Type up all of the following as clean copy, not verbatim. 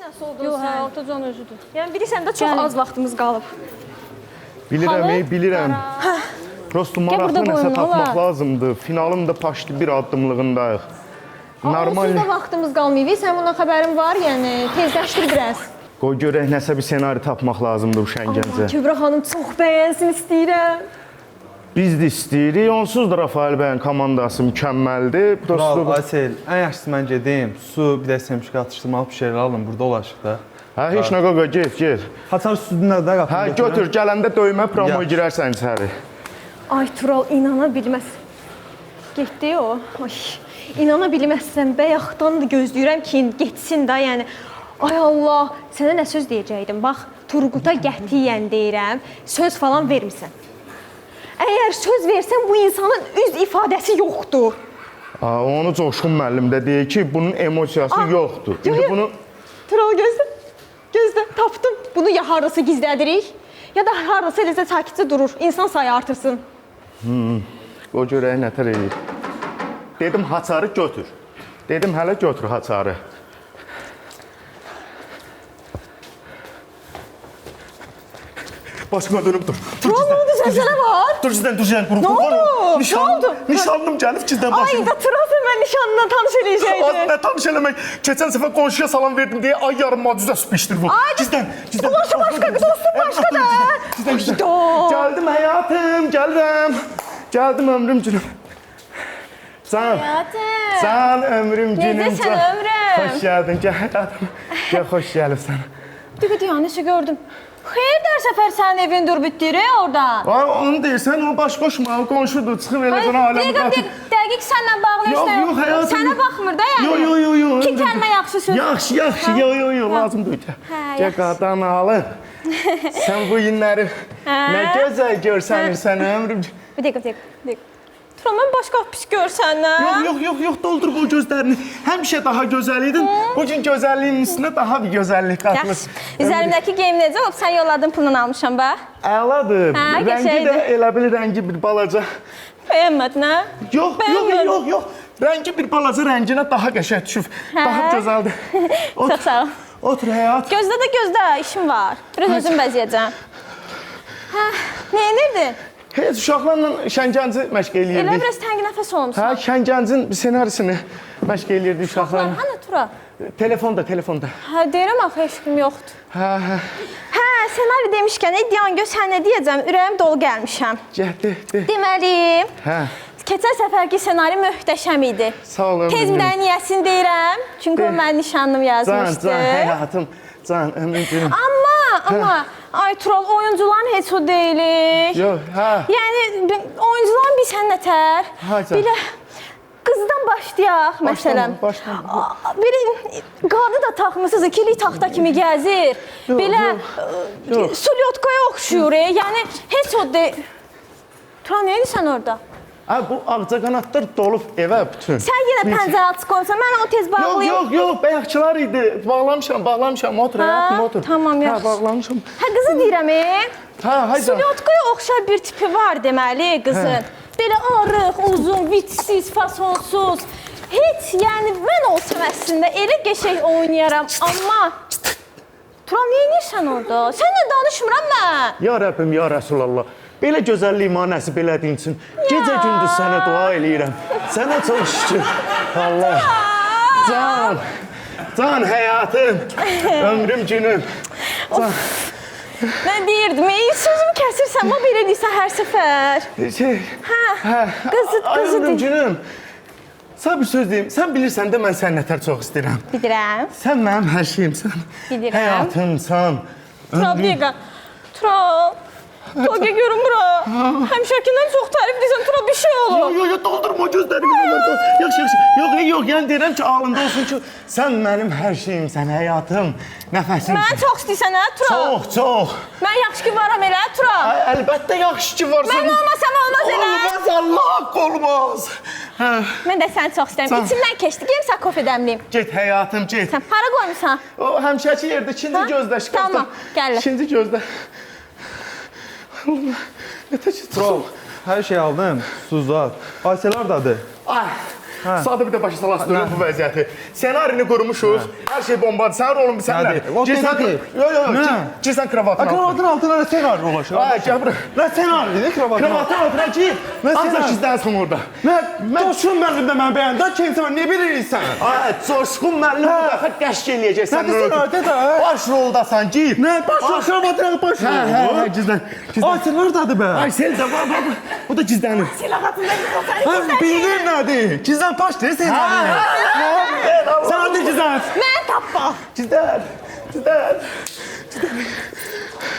Nasıl oldun Yox, sən? hə, Ortacan özüdür. Yəni bilirsən də çox az vaxtımız qalıb. Bilirəm, bilirəm. Prosto maraqlı burada nəsə qoyun, tapmaq olar. lazımdır. Finalın da paşlı bir addımlığındayıq. Normal. Onsuz da vaxtımız qalmayıb. Sən bundan xəbərin var, yəni tezləşdir biraz. Qoy görək nəsə bir ssenari tapmaq lazımdır bu Şəngəncə. Kübra xanım çox bəyənsin istəyirəm. Biz də istəyirik. Onsuz da Rafael bəyin komandası mükəmməldir. Kral, Aysel, ən yaxşısı mən gedim. Su, bir də semşik atışdırmalı bir şeylər alın. Burada ulaşıq da. Hə, heç nə qoqa, get. Haçar südünlər də qapını Hə, götür, gələndə döymə promo girərsən içəri. Ay Tural, inana bilməz. Getdi o. Ay, inana bilməzsən. Bayaqdan da gözləyirəm ki, getsin də, yəni. Ay Allah, sənə nə söz deyəcəkdim? Bax, Turquta qətiyyən deyirəm, söz falan vermirsən. Əgər söz versən, bu insanın üz ifadəsi yoxdur. Onu Coşqun müəllim də deyir ki, bunun emosiyası yoxdur. İndi bunu Tural gözlə, tapdım. Bunu ya harası gizlədirik, ya da harası eləcə sakitcə durur. İnsan sayı artırsın. o görək nətər eləyir. Dedim, haçarı götür. Dedim, hələ götür haçarı. Başıma dönüb dur. Tural, nə oldu? Sənə var? Dur sizdən, Nə oldu? Nə oldu? Nişanlım gəlib sizdən Ay başım. da Tural, sən mən nişanla tanış eləyəcəkdin. Nə tanış eləmək. Keçən səfər qonşuya salam verdim deyə ay yarım macüzə süpişdir bu. Gizdən. Dostu başqa da. Gizdən. Gəldim həyatım, gəldim. Gəldim ömrüm günüm. Can. Həyatım. Can ömrüm günüm. Necəsən ömrüm? Xoş gəldin, gəl həyatım. Gəl, xoş gəlibsən. Düqü yanlışı gördüm. Xeyr dər səfər sənin evin dur bitdir oradan. Ay, onu deyirsən, o baş qoşma, o qonşudur, çıxıb eləsən aləmi qatıb. Dəqiq sənlə bağlı Yox, yox, həyatım. Sənə baxmır da yəni. Yox. İki kəlmə yaxşı söz. Yaxşı, yox, lazım deyil. Gəl qadan alın. Sən bu günləri nə gözəl görsənirsən ömrüm. Bir dəqiqə. Tural, mən başqa pis görsəndən. Yox, doldur bu gözlərini. Həmişə daha gözəl idin. Bu gün gözəlliyin üstünə daha bir gözəllik qatmış. Üzərimdəki geyim necə olub? Sən yolladın, pulunu almışam bax. Əladır. Hə, Rəngi də qəşəngdir. elə bil rəngi bir balaca. Bəyənmədin, hə? Yox. Rəngi bir balaca rənginə daha qəşəng düşüb. Daha gözəldir. Çox sağ ol. Otur həyat. Gözlə, işim var. Biraz özüm bəzəyəcəm. Hə, nə edirdin? Heç uşaqlarla Şəngənci məşq Elə eləyirdik. biraz təngi nəfəs olmuşsan. Hə, Şəngəncin ssenarisini məşq eləyirdik uşaqlarla. Hə, nə Tural? Telefonda. Hə, deyirəm axı heç kim yoxdur. Hə. Hə, senari demişkən, Diyan göz, sən nə deyəcəm? Ürəyim dolu gəlmişəm. De. Deməli, Hə. keçən səfərki senari möhtəşəm idi. Sağ ol ömrüm. Tez bir dənə niyəsini deyirəm. Çünki o mənim nişanlım yazmışdı. Can, həyatım. Can, ömrüm günüm. Amma, ay Tural, oyuncuların heç o deyilik. Yox, hə. Yəni, oyuncuların bir sən nətər? Ha, can. Belə qızdan başlayaq, məsələn. Başlama. Biri qadı da taxmısınız, ikili taxta kimi gəzir. Belə sulyotkaya oxşuyur. Yəni, heç o de... Tural, nə edirsən orada? Bu ağcaqanadlar dolub evə bütün. Sən yenə pəncərə açıq qoysan, mən o tez bağlayım. Yox, bayaqçılar idi. Bağlamışam. Otur həyatım, otur. Tamam, Hə, yaxşı. bağlamışam. Hə, qızı deyirəm, Hə, hayda. Sulyotkaya oxşar bir tipi var deməli qızın. Belə arıq, uzun, vitsiz, fasonsuz. Heç, yəni mən olsam əslində elə qəşəng oynayaram, amma... Tural, nə edirsən orada? Sənlə danışmıram mən. Ya Rəbbim, ya Rəsulallah. Belə gözəllik mənə nəsib elədiyin üçün gecə-gündüz sənə dua eləyirəm. Sənə çox şükür. Allah. Can həyatım. Ömrüm günüm. Can. Mən deyirdim, sözümü kəsirsən, ma belə deyirsən hər səfər. Qızı Ömrüm deyir. günüm. Sən bir söz deyim. Sən bilirsən də mən səni nətər çox istəyirəm. Bilirəm. Sən mənim hər şeyimsən. Bilirəm. Həyatımsan. Tural, bir dəqiqə. Tural. Toga görün bura. Həmişəkindən çox tərif deyirsən, Tural, bir şey olur. Yox, doldurma gözlərimi. Yaxşı. Yox, yəni deyirəm ki, ağlında olsun ki, sən mənim hər şeyimsən, həyatım, nəfəsimsən. Mən çox istəyirsən, hə, Tural? Çox. Mən yaxşı ki varam elə, Tural. Əlbəttə yaxşı ki varsan. Mən olmasam olmaz elə. Olmaz, Allah haqqı olmaz. Mən də səni çox istəyirəm. İçimdən keçdi, gəlin sən kofe dəmliyim. Get həyatım, get. Sən hara qoymusan? O həmişəki yerdə, ikinci gözdə şkafda. Tamam, gəl. İkinci gözdə. Nətə ki, Tural, hər şey aldım. Suzat. Aysel hardadır? Sadə bir də başa salasdırın bu vəziyyəti. Senarini qurmuşuq, hər şey bombadır. Sənin rolun bir sən Nədir? O nədir? Girsən kravatın altına. Kravatın altına nə senaryo ulaşır? Ay, gəl bura. Nə senaryo idi kravatın altına? Kravatın altına gir. Ancaq gizlənsin orada. Coşkun müəllim də mən bəyəndə kimsə nə bilirsən? Ay, Coşqun müəllim burada qəşq eləyəcək sən. Nədir senaryo da? Baş roldasan, gir. Nə baş kravatın baş Hə, gizlən. Ay sen oradadır be. Ay, Selca, bax. O da gizlənir. Bilir nədir? Gizlən başdır senaryo. Sen orada gizlən. Mən tapma. Gizlən.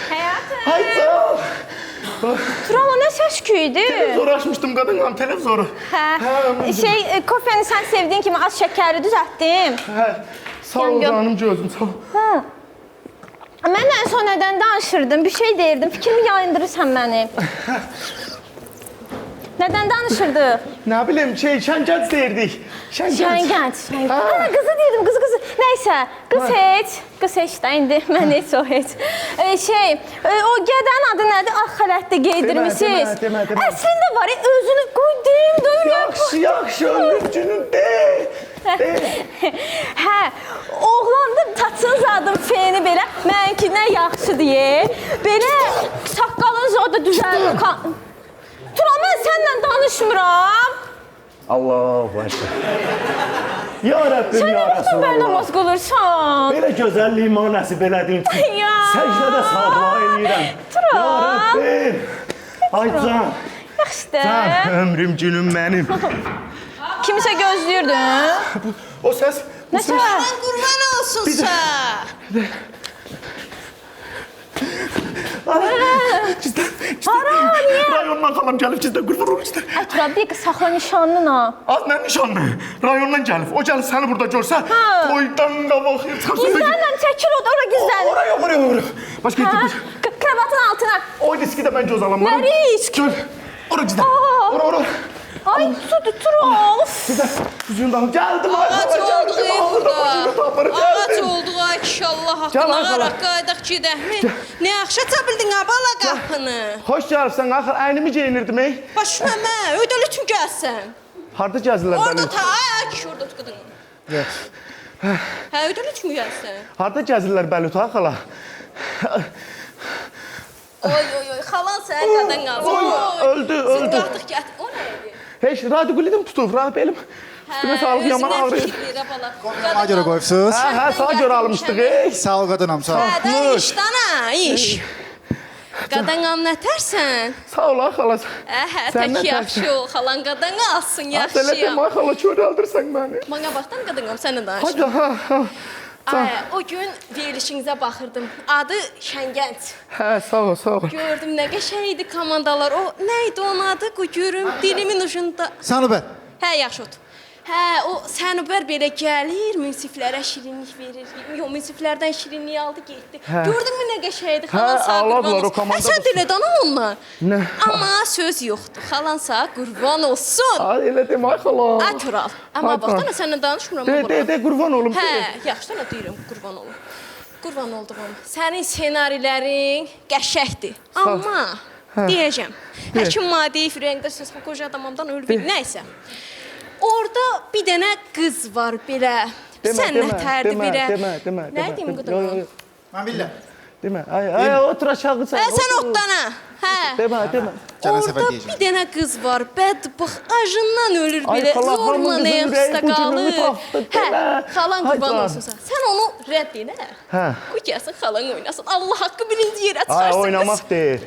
Həyatım. Ay, sağ ol. Tural, o nə səs-küydü? Televizor açmışdım qadınla, televizoru. Kofeni sən sevdiyin kimi az şəkərli düzəltdim. Hə, sağ ol Gəl. canım gözüm, sağ ol. Mən ən son nədən danışırdım? Bir şey deyirdim, fikrimi yayındırırsan məni. Nədən danışırdıq? Nə bilim, şəngəc deyirdik. Şəngəc. Ana, qızı deyirdim, qızı. Nəysə, qız heç də indi, mən heç o heç. O gədən adı nədir? Ağ xələtdə geydirmişsiniz. Demə. Əslində var, özünü qoy deyim, Yaxşı, ömrümcünün de. Hə, oğlandı taçın zadım feni belə, mənkindən yaxşı deyə. Belə saqqalın zoda düzəldir. Tural, mən sənlə danışmıram. Allahu Ekber. Ya Rəbbim, Sən ya nə vaxtdan belə Resulallah. namaz qılırsan? Belə gözəlliyimə nəsib elədin ki, Ya. səcdədə sağ eləyirəm. Tural. Ya Rəbbim. Ay can, Yaxşı. ömrüm günüm mənim. Kimisə gözləyirdin? O səs, Nəsə? Qurban olsun sən. Rayondan xalam gəlib gizdən qurban olur gizdən. Ay Tural, bir saxla nişanlına. Az mən nişanlı. Rayondan gəlib. O gəlib səni burada görsə, toydan qabaq Gizlənlə çəkil ora gizlən. Oraya. Başqa Hə? getdik. Kravatın altına. O riski də mən göz alamam. Nə risk? Göl. Ora gizlən. Ora. Ay Tural. Gizlən. Düzündən gəldim. Ağac olduq burada. Ağac Gəldim. olduq ay inşallah Gel, haqqına ay, qaraq qaydaq gedəkmi? Nə yaxşı çabildin abala qapını. Xoş gəlibsən. Axır əynimi geyinirdim ey. Başına mən ödəli gəlsən. Harda gəzirlər Orada məni? ta ay kişi orada tutqudun. Hə ödəli gəlsən. Harda gəzirlər Bəluta xala? Oy xalan sən qadan qalsın. Öldü. Artıq gətir. O nədir? Heç radikulidim tutub, belim. Üstümə sağlıq yaman ağrıyır. Ona görə qoyubsuz. Hə, sağa görə almışdıq ey. Sağ ol qadınam, sağ ol. Hədə işdana, iş. Qadan nətərsən? Sağ ol xala. Sən Tək nə yaxşı ol, xalan qadan alsın, Elə yaxşıyam. demə xala, körəldirsən məni. Bana baxdan qadan sənlə danışım. Hadi, ha. Ay, o gün verilişinizə baxırdım. Adı Şəngənc. Hə, sağ ol. Gördüm nə qəşəng idi komandalar. O nə idi onun adı? Qoy görüm dilimin ucunda. Sanıbə. Hə, yaxşı otur. Hə, o sənubər belə gəlir, münsiflərə şirinlik verir. Yox, münsiflərdən şirinlik aldı, getdi. Gördünmü nə qəşəng idi? Xalan sağ aladılar qurban o olsun. komanda Sən dilə dana onunla. Nə? Amma söz yoxdur. Xalan sağ qurban olsun. Ay, elə demə xala. Ay Tural. Amma Ay, baxdana səndən danışmıram. De, qurban olum. Hə, yaxşı da deyirəm, qurban olum. Qurban olduğum. Sənin ssenarilərin qəşəkdir. Amma deyəcəm. Həkim maddi frəngdə söz qoca adamımdan ölüb. Nəysə. Orada bir dənə qız var belə. Sən nətərdi belə. Demə. Nə deyim qudum? Mən bilirəm. Demə. Ay, otur aşağı sən. Sən otdana. Hə. Demə. Gələn səfər Orada deyəcəm. bir dənə qız var, bədbax, acından ölür Ay, belə, xala, zorla xanımın nə qızın yaxşıda ürəyi bu qalır. gününü tapdı, Hə, belə. xalan Ay, qurban can. olsun sən. Sən onu rədd elə. Hə. Qoy gəlsin xalan oynasın. Allah haqqı birinci yerə Ay, çıxarsın. oynamaq deyil.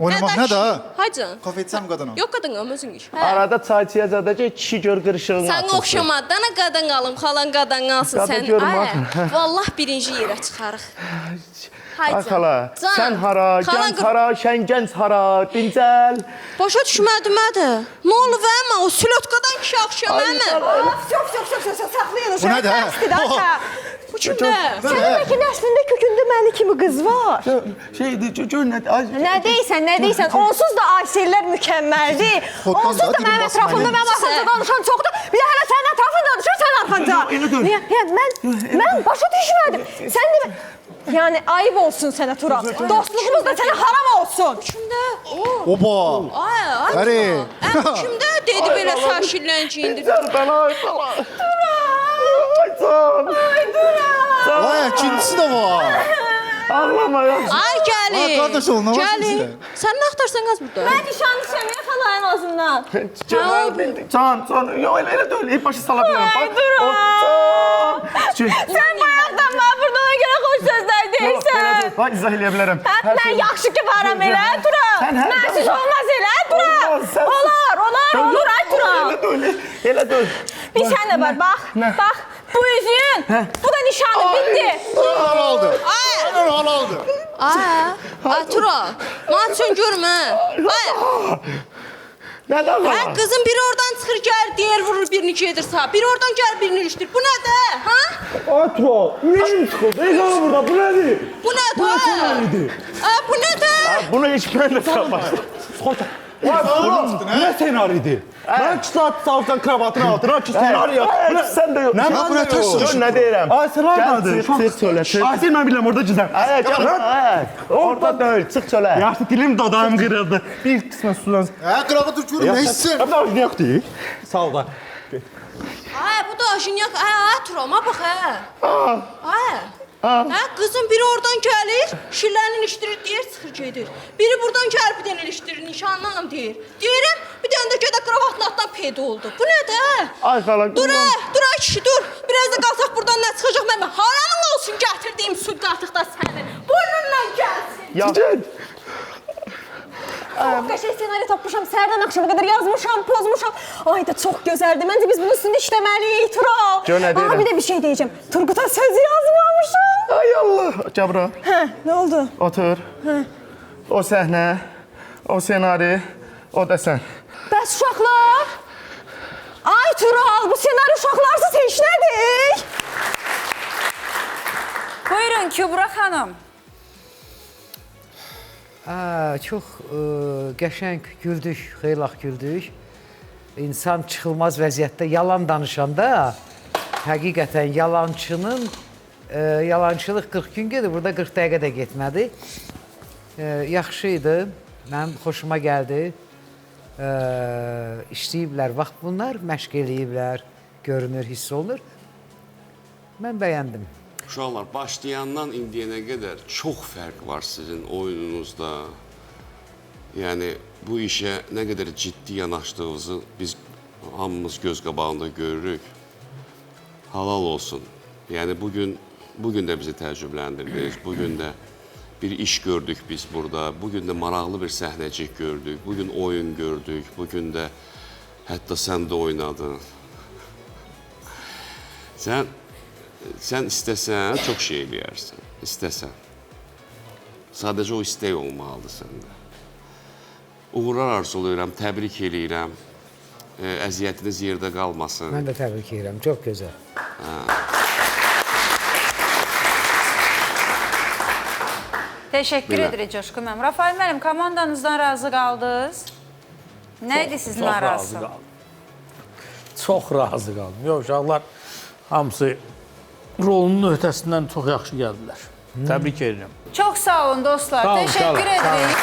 Oynamaq nə də? Haycan. Kofe etsəm qadınam. Yox qadın özün iş. Hə. Arada çay içəcək, kişi gör qırışığını Sən oxşamadana qadan qalım, xalan qadan qalsın Qadan sən. görüm, Ay, ha. vallah birinci yerə çıxarıq. Ay xala, Can, sən hara, xalan gənc hara, Şəngənc hara, dincəl. Başa düşmədim mədə. Nə olub əmə? O silotkadan kişi axşam əmə. Çox, saxlayın. Bu nədir, hə? Bu kimdə? Sənin bəlkə nəslində kökündə məni kimi qız var. Şeydir, gör nə? Nə deyirsən? Onsuz da Aysellər mükəmməldir. Xoddan Onsuz da da mənim dilim ətrafımda basmayın. mənim arxamda danışan çoxdur. Bir də hələ sənin ətrafında danışır, sən arxanca. Elə deyil. Mən başa düşmədim. Sən demə... Yəni ayıb olsun sənə Tural. Dostluğumuz da sənə haram olsun. Kimdə? Oba. Ay. Bəri. Əm kimdə? dedi belə saçılən giyindir? Bana ay falan. Ay can. Vay ikincisi de var. Ağlama ya. Ay gəlin. Ay, qardaş oğlum, nə var Gəlin. sizdə? Sən nə axtarsan qaz burada? Mən nişanlı işləməyə xala en azından. Cemal bildik. Can. Yok öyle değil. İlk başı salabilirim. Ay, dur ha. Can. Sən bayaqdan mənə burada ona görə xoş sözlər deyirsən. Bak izah edebilirim. Mən yaxşı ki varam elə, Tural. Sən hər Mənsiz zaman- olmaz elə, Tural. Olmaz, sən- Olur, ay Tural. Elə de öyle. Bir sən də var, bax, Nə? bax. Bu üzüyün, bu da nişanı, bitti. Hal oldu. Ay. Aynen hal oldu. Ay Tural. Mən üçün görmə. Ay. Neden Hə, var? qızın biri oradan çıxır gəlir, deyir vurur birini gedir sağ. Biri oradan gəlir birini ilişdir. Bu nədir? Ha? Atro, ürəyim çıxıldı. Ey qala burada, bu nədir? Bu nədir? Bu nədir? Bunu hiç ben de yapmadım. Skota. Nə senaridir? Mən 2 saat salsan kravatın altına ki senariyo. Sen de yok. Nə Ya, bu nə ters Gör ne deyirəm. Ay sen haradadır? Çık söyle. Çık. Ay sen mən biləm orada gizlən. Ay gel. Orada değil. Çık söyle. Yaxşı dilim dodağım qırıldı. Bir qismə sulan. Ha kravat uçuyorum ne hissin? Abi yox deyil. Sağ ol da. Ay bu da jinyak. Ay Turalma bax hə. Ay. Hə, qızın biri oradan gəlir, şirlərini ilişdirir, deyir, çıxır gedir. Biri buradan gəlib bir dənə ilişdirir, nişanlanım deyir. Deyirəm, bir dənə də gədə kravatın altdan peyda oldu. Bu nədir? Ay xala. Dur, dur ay kişi, dur. Biraz da qalsaq buradan nə çıxacaq mən? Haranın olsun gətirdiyim su qatıqda sənin. Burnundan gəlsin. Ya. Çox qəşəng ssenari tapmışam, səhərdən axşama qədər yazmışam, pozmuşam. Ay da çox gözəldir. Məncə biz bunun üstündə işləməliyik, Tural. Gör nə deyirəm. Bir də bir şey deyəcəm. Turqut'a söz yazmamışam. Ay Allah. Gel bura. Hə, nə oldu? Otur. O sahne, o senaryo, o da sen. Bəs uşaqlar? Ay Tural, bu ssenari uşaqlarsız heç nədir? Buyurun Kübra xanım. Çox qəşəng güldük, xeylax güldük. İnsan çıxılmaz vəziyyətdə yalan danışanda həqiqətən yalançının yalançılıq 40 gün gedir, burada 40 dəqiqə də getmədi. Yaxşı idi, mənim xoşuma gəldi. İşləyiblər, vaxt bunlar məşq eləyiblər, görünür, hiss olunur. Mən bəyəndim. Uşaqlar, başlayandan indiyənə qədər çox fərq var sizin oyununuzda. Yəni, bu işə nə qədər ciddi yanaşdığınızı biz hamımız göz qabağında görürük. Halal olsun. Yəni, bugün də bizi təəccübləndirdiniz. Bugün də bir iş gördük biz burada. Bugün də maraqlı bir səhnəcik gördük. Bugün oyun gördük. Bugün də hətta sən də oynadın. Sən istəsən, çox şey eləyərsən. İstəsən. Sadəcə o istək olmalıdır səndə. Uğurlar arzulayıram, təbrik eləyirəm. Əziyyətiniz yerdə qalmasın. Mən də təbrik edirəm, çox gözəl. Teşekkür edirik Coşkun müəllim. Rafael müəllim, komandanızdan razı qaldınız. Nə idi sizin arası? Çox razı qaldım. Yox, uşaqlar hamısı rolunun öhdəsindən çox yaxşı gəldilər. Təbrik edirəm. Çox sağ olun dostlar. Sağ olun, Teşekkür sağ olun, sağ olun. edirik.